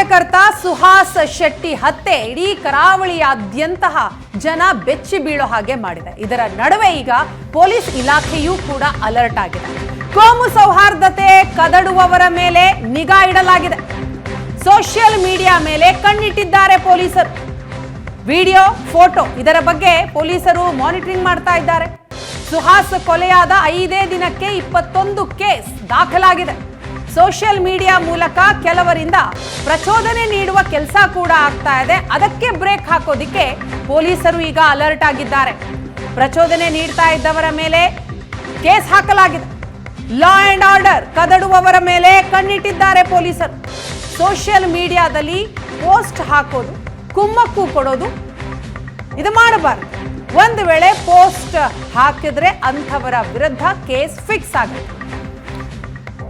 ಕಾರ್ಯಕರ್ತ ಸುಹಾಸ್ ಶೆಟ್ಟಿ ಹತ್ಯೆ ಇಡೀ ಕರಾವಳಿಯಾದ್ಯಂತ ಜನ ಬೆಚ್ಚಿ ಬೀಳೋ ಹಾಗೆ ಮಾಡಿದೆ. ಇದರ ನಡುವೆ ಈಗ ಪೊಲೀಸ್ ಇಲಾಖೆಯೂ ಕೂಡ ಅಲರ್ಟ್ ಆಗಿದೆ. ಕೋಮು ಸೌಹಾರ್ದತೆ ಕದಡುವವರ ಮೇಲೆ ನಿಗಾ ಇಡಲಾಗಿದೆ. ಸೋಷಿಯಲ್ ಮೀಡಿಯಾ ಮೇಲೆ ಕಣ್ಣಿಟ್ಟಿದ್ದಾರೆ ಪೊಲೀಸರು. ವಿಡಿಯೋ, ಫೋಟೋ ಇದರ ಬಗ್ಗೆ ಪೊಲೀಸರು ಮಾನಿಟರಿಂಗ್ ಮಾಡ್ತಾ ಇದ್ದಾರೆ. ಸುಹಾಸ್ ಕೊಲೆಯಾದ 5 ದಿನಕ್ಕೆ 21 ಕೇಸ್ ದಾಖಲಾಗಿದೆ. ಸೋಷಿಯಲ್ ಮೀಡಿಯಾ ಮೂಲಕ ಕೆಲವರಿಂದ ಪ್ರಚೋದನೆ ನೀಡುವ ಕೆಲಸ ಕೂಡ ಆಗ್ತಾ ಇದೆ. ಅದಕ್ಕೆ ಬ್ರೇಕ್ ಹಾಕೋದಿಕ್ಕೆ ಪೊಲೀಸರು ಈಗ ಅಲರ್ಟ್ ಆಗಿದ್ದಾರೆ. ಪ್ರಚೋದನೆ ನೀಡ್ತಾ ಇದ್ದವರ ಮೇಲೆ ಕೇಸ್ ಹಾಕಲಾಗಿದೆ. ಲಾ ಅಂಡ್ ಆರ್ಡರ್ ಕದಡುವವರ ಮೇಲೆ ಕಣ್ಣಿಟ್ಟಿದ್ದಾರೆ ಪೊಲೀಸರು. ಸೋಷಿಯಲ್ ಮೀಡಿಯಾದಲ್ಲಿ ಪೋಸ್ಟ್ ಹಾಕೋದು, ಕುಮ್ಮಕ್ಕು ಕೊಡೋದು ಇದು ಮಾಡಬಾರದು. ಒಂದು ವೇಳೆ ಪೋಸ್ಟ್ ಹಾಕಿದ್ರೆ ಅಂಥವರ ವಿರುದ್ಧ ಕೇಸ್ ಫಿಕ್ಸ್ ಆಗುತ್ತೆ.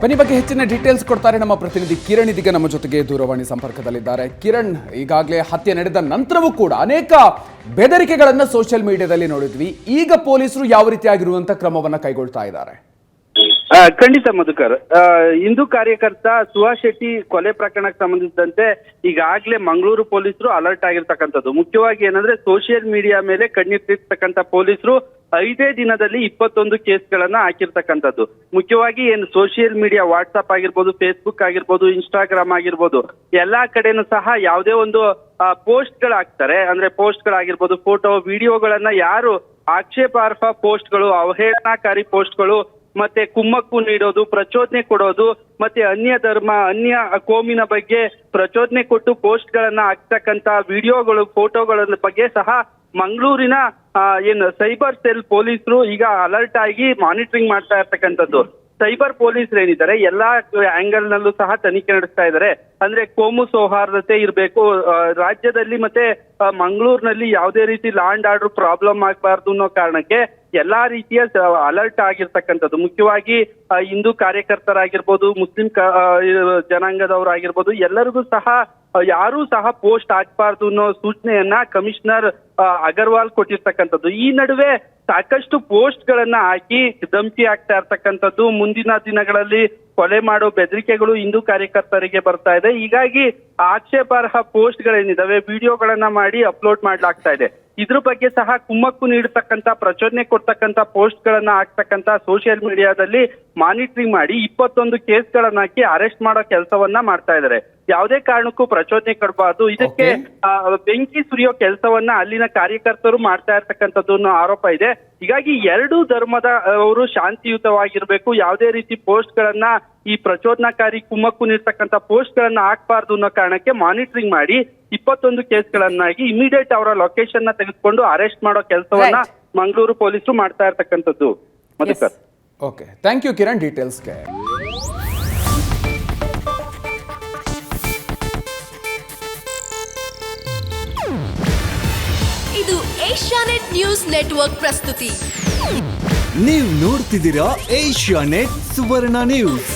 ಬನ್ನಿ, ಬಗ್ಗೆ ಹೆಚ್ಚಿನ ಡೀಟೇಲ್ಸ್ ಕೊಡ್ತಾರೆ ನಮ್ಮ ಪ್ರತಿನಿಧಿ ಕಿರಣ್. ಇದೀಗ ನಮ್ಮ ಜೊತೆಗೆ ದೂರವಾಣಿ ಸಂಪರ್ಕದಲ್ಲಿದ್ದಾರೆ. ಕಿರಣ್, ಈಗಾಗಲೇ ಹತ್ಯೆ ನಡೆದ ನಂತರವೂ ಕೂಡ ಅನೇಕ ಬೆದರಿಕೆಗಳನ್ನು ಸೋಷಿಯಲ್ ಮೀಡಿಯಾದಲ್ಲಿ ನೋಡಿದ್ವಿ. ಈಗ ಪೊಲೀಸರು ಯಾವ ರೀತಿಯಾಗಿರುವಂತಹ ಕ್ರಮವನ್ನ ಕೈಗೊಳ್ತಾ ಇದ್ದಾರೆ? ಖಂಡಿತ ಮಧುಕರ್, ಹಿಂದೂ ಕಾರ್ಯಕರ್ತ ಸುಹಾಸ್ ಶೆಟ್ಟಿ ಕೊಲೆ ಪ್ರಕರಣಕ್ಕೆ ಸಂಬಂಧಿಸಿದಂತೆ ಈಗಾಗಲೇ ಮಂಗಳೂರು ಪೊಲೀಸರು ಅಲರ್ಟ್ ಆಗಿರ್ತಕ್ಕಂಥದ್ದು. ಮುಖ್ಯವಾಗಿ ಏನಂದ್ರೆ ಸೋಷಿಯಲ್ ಮೀಡಿಯಾ ಮೇಲೆ ಕಣ್ಣಿಟ್ಟಿರ್ತಕ್ಕಂಥ ಪೊಲೀಸರು 5 ದಿನದಲ್ಲಿ 21 ಕೇಸ್ಗಳನ್ನ ಹಾಕಿರ್ತಕ್ಕಂಥದ್ದು. ಮುಖ್ಯವಾಗಿ ಏನು ಸೋಷಿಯಲ್ ಮೀಡಿಯಾ, ವಾಟ್ಸ್ಆಪ್ ಆಗಿರ್ಬೋದು, ಫೇಸ್ಬುಕ್ ಆಗಿರ್ಬೋದು, ಇನ್ಸ್ಟಾಗ್ರಾಮ್ ಆಗಿರ್ಬೋದು, ಎಲ್ಲಾ ಕಡೆನೂ ಸಹ ಯಾವುದೇ ಒಂದು ಪೋಸ್ಟ್ಗಳಾಗ್ತಾರೆ. ಅಂದ್ರೆ ಪೋಸ್ಟ್ಗಳಾಗಿರ್ಬೋದು, ಫೋಟೋ, ವಿಡಿಯೋಗಳನ್ನ ಯಾರು ಆಕ್ಷೇಪಾರ್ಹ ಪೋಸ್ಟ್ಗಳು, ಅವಹೇಳನಕಾರಿ ಪೋಸ್ಟ್ಗಳು, ಮತ್ತೆ ಕುಮ್ಮಕ್ಕು ನೀಡೋದು, ಪ್ರಚೋದನೆ ಕೊಡೋದು, ಮತ್ತೆ ಅನ್ಯ ಧರ್ಮ, ಅನ್ಯ ಕೋಮಿನ ಬಗ್ಗೆ ಪ್ರಚೋದನೆ ಕೊಟ್ಟು ಪೋಸ್ಟ್ ಗಳನ್ನ ಹಾಕ್ತಕ್ಕಂತ ವಿಡಿಯೋಗಳು, ಫೋಟೋಗಳ ಬಗ್ಗೆ ಸಹ ಮಂಗಳೂರಿನ ಏನು ಸೈಬರ್ ಸೆಲ್ ಪೊಲೀಸರು ಈಗ ಅಲರ್ಟ್ ಆಗಿ ಮಾನಿಟರಿಂಗ್ ಮಾಡ್ತಾ ಇರ್ತಕ್ಕಂಥದ್ದು. ಸೈಬರ್ ಪೊಲೀಸರು ಏನಿದ್ದಾರೆ ಎಲ್ಲಾ ಆಂಗಲ್ ನಲ್ಲೂ ಸಹ ತನಿಖೆ ನಡೆಸ್ತಾ ಇದ್ದಾರೆ. ಅಂದ್ರೆ ಕೋಮು ಸೌಹಾರ್ದತೆ ಇರಬೇಕು ರಾಜ್ಯದಲ್ಲಿ, ಮತ್ತೆ ಮಂಗಳೂರಿನಲ್ಲಿ ಯಾವುದೇ ರೀತಿ ಲಾ ಅಂಡ್ ಆರ್ಡರ್ ಪ್ರಾಬ್ಲಮ್ ಆಗಬಾರ್ದು ಅನ್ನೋ ಕಾರಣಕ್ಕೆ ಎಲ್ಲಾ ರೀತಿಯ ಅಲರ್ಟ್ ಆಗಿರ್ತಕ್ಕಂಥದ್ದು. ಮುಖ್ಯವಾಗಿ ಹಿಂದೂ ಕಾರ್ಯಕರ್ತರಾಗಿರ್ಬೋದು, ಮುಸ್ಲಿಂ ಜನಾಂಗದವರಾಗಿರ್ಬೋದು, ಎಲ್ಲರಿಗೂ ಸಹ ಯಾರೂ ಸಹ ಪೋಸ್ಟ್ ಹಾಕ್ಬಾರ್ದು ಅನ್ನೋ ಸೂಚನೆಯನ್ನ ಕಮಿಷನರ್ ಅಗರ್ವಾಲ್ ಕೊಟ್ಟಿರ್ತಕ್ಕಂಥದ್ದು. ಈ ನಡುವೆ ಸಾಕಷ್ಟು ಪೋಸ್ಟ್ ಗಳನ್ನ ಹಾಕಿ ಧಮಕಿ ಆಗ್ತಾ ಇರ್ತಕ್ಕಂಥದ್ದು. ಮುಂದಿನ ದಿನಗಳಲ್ಲಿ ಕೊಲೆ ಮಾಡೋ ಬೆದರಿಕೆಗಳು ಹಿಂದೂ ಕಾರ್ಯಕರ್ತರಿಗೆ ಬರ್ತಾ ಇದೆ. ಹೀಗಾಗಿ ಆಕ್ಷೇಪಾರ್ಹ ಪೋಸ್ಟ್ ಗಳೇನಿದಾವೆ, ವಿಡಿಯೋಗಳನ್ನ ಮಾಡಿ ಅಪ್ಲೋಡ್ ಮಾಡ್ಲಾಗ್ತಾ ಇದೆ. ಇದ್ರ ಬಗ್ಗೆ ಸಹ ಕುಮ್ಮಕ್ಕು ನೀಡತಕ್ಕಂತ, ಪ್ರಚೋದನೆ ಕೊಡ್ತಕ್ಕಂತ ಪೋಸ್ಟ್ ಗಳನ್ನ ಹಾಕ್ತಕ್ಕಂತ ಸೋಷಿಯಲ್ ಮೀಡಿಯಾದಲ್ಲಿ ಮಾನಿಟರಿಂಗ್ ಮಾಡಿ 21 ಕೇಸ್ಗಳನ್ನ ಹಾಕಿ ಅರೆಸ್ಟ್ ಮಾಡೋ ಕೆಲಸವನ್ನ ಮಾಡ್ತಾ ಇದ್ದಾರೆ. ಯಾವುದೇ ಕಾರಣಕ್ಕೂ ಪ್ರಚೋದನೆ ಕೊಡಬಾರ್ದು, ಇದಕ್ಕೆ ಬೆಂಕಿ ಸುರಿಯೋ ಕೆಲಸವನ್ನ ಅಲ್ಲಿನ ಕಾರ್ಯಕರ್ತರು ಮಾಡ್ತಾ ಇರ್ತಕ್ಕಂಥದ್ದು ಅನ್ನೋ ಆರೋಪ ಇದೆ. ಹೀಗಾಗಿ ಎರಡೂ ಧರ್ಮದ ಅವರು ಶಾಂತಿಯುತವಾಗಿರ್ಬೇಕು, ಯಾವುದೇ ರೀತಿ ಪೋಸ್ಟ್ ಗಳನ್ನ, ಈ ಪ್ರಚೋದನಾಕಾರಿ ಕುಮ್ಮಕ್ಕು ನೀಡ್ತಕ್ಕಂಥ ಪೋಸ್ಟ್ ಗಳನ್ನ ಹಾಕ್ಬಾರ್ದು ಅನ್ನೋ ಕಾರಣಕ್ಕೆ ಮಾನಿಟರಿಂಗ್ ಮಾಡಿ 21 ಕೇಸ್ಗಳನ್ನಾಗಿ ಇಮಿಡಿಯೇಟ್ ಅವರ ಲೊಕೇಶನ್ ನ ತೆಗೆದುಕೊಂಡು ಅರೆಸ್ಟ್ ಮಾಡೋ ಕೆಲಸವನ್ನ ಮಂಗಳೂರು ಪೊಲೀಸರು ಮಾಡ್ತಾ ಇರ್ತಕ್ಕಂಥದ್ದು. Madhukar, okay, thank you Kiran ಡೀಟೇಲ್ಸ್ಗೆ. ಇದು ಏಷ್ಯಾನೆಟ್ ನ್ಯೂಸ್ ನೆಟ್ವರ್ಕ್ ಪ್ರಸ್ತುತಿ. ನೀವು ನೋಡ್ತಿದ್ದೀರಾ ಏಷ್ಯಾನೆಟ್ ಸುವರ್ಣ ನ್ಯೂಸ್.